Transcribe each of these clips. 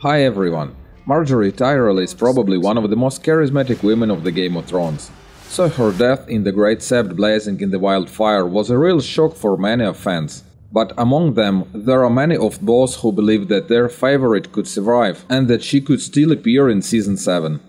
Hi everyone. Margaery Tyrell is probably one of the most charismatic women of the Game of Thrones. So her death in the Great Sept blazing in the wildfire was a real shock for many of fans. But among them, there are many of those who believe that their favorite could survive and that she could still appear in Season 7.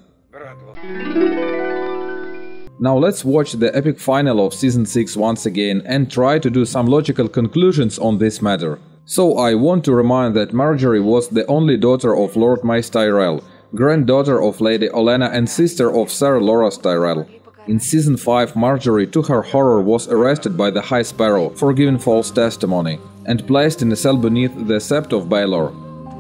Now let's watch the epic final of Season 6 once again and try to do some logical conclusions on this matter. So I want to remind that Margaery was the only daughter of Lord Mace Tyrell, granddaughter of Lady Olenna and sister of Sir Loras Tyrell. In Season 5, Margaery, to her horror, was arrested by the High Sparrow for giving false testimony and placed in a cell beneath the Sept of Baelor.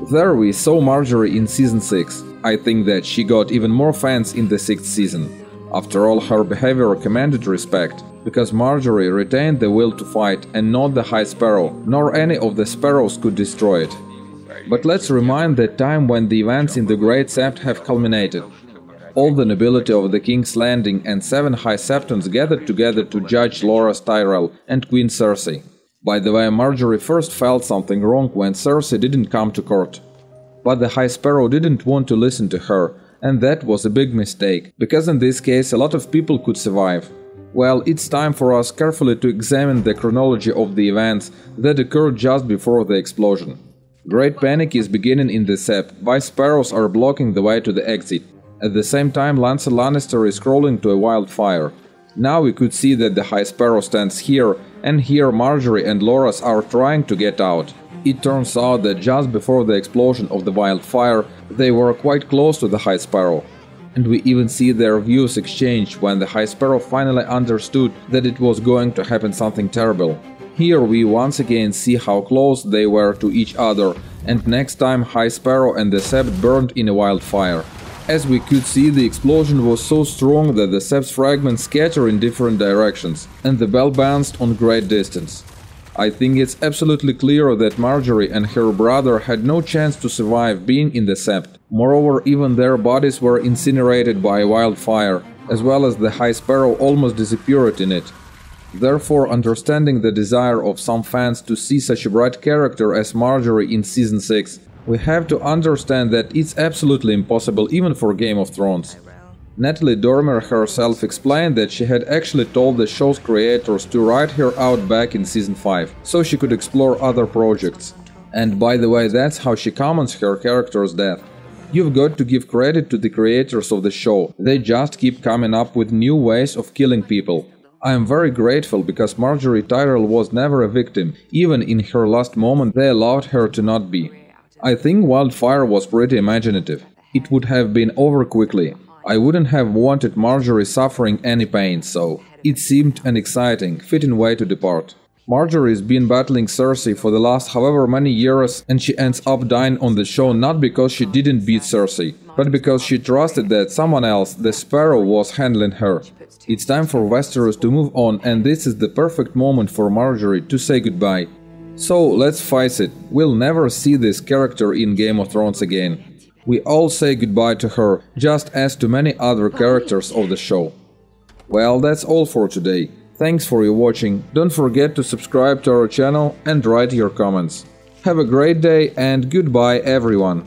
There we saw Margaery in Season 6. I think that she got even more fans in the 6th season. After all, her behavior commanded respect, because Margaery retained the will to fight and not the High Sparrow, nor any of the Sparrows could destroy it. But let's remind the time when the events in the Great Sept have culminated. All the nobility of the King's Landing and 7 High Septons gathered together to judge Loras Tyrell and Queen Cersei. By the way, Margaery first felt something wrong when Cersei didn't come to court. But the High Sparrow didn't want to listen to her, and that was a big mistake, because in this case a lot of people could survive. Well, it's time for us carefully to examine the chronology of the events that occurred just before the explosion. Great panic is beginning in the Sept, while sparrows are blocking the way to the exit. At the same time, Lancel Lannister is crawling to a wildfire. Now we could see that the High Sparrow stands here, and here Margaery and Loras are trying to get out. It turns out that just before the explosion of the wildfire, they were quite close to the High Sparrow. And we even see their views exchange when the High Sparrow finally understood that it was going to happen something terrible. Here we once again see how close they were to each other, and next time High Sparrow and the Sept burned in a wildfire. As we could see, the explosion was so strong that the Sept's fragments scatter in different directions, and the bell bounced on great distance. I think it's absolutely clear that Margaery and her brother had no chance to survive being in the Sept. Moreover, even their bodies were incinerated by a wildfire, as well as the High Sparrow almost disappeared in it. Therefore, understanding the desire of some fans to see such a bright character as Margaery in Season 6, we have to understand that it's absolutely impossible even for Game of Thrones. Natalie Dormer herself explained that she had actually told the show's creators to write her out back in Season 5, so she could explore other projects. And by the way, that's how she comments her character's death. You've got to give credit to the creators of the show, they just keep coming up with new ways of killing people. I am very grateful because Margaery Tyrell was never a victim, even in her last moment they allowed her to not be. I think Wildfire was pretty imaginative. It would have been over quickly. I wouldn't have wanted Margaery suffering any pain, so it seemed an exciting, fitting way to depart. Margaery's been battling Cersei for the last however many years, and she ends up dying on the show not because she didn't beat Cersei, but because she trusted that someone else, the Sparrow, was handling her. It's time for Westeros to move on, and this is the perfect moment for Margaery to say goodbye. So let's face it, we'll never see this character in Game of Thrones again. We all say goodbye to her, just as to many other characters of the show. Well, that's all for today. Thanks for your watching, don't forget to subscribe to our channel and write your comments. Have a great day and goodbye everyone!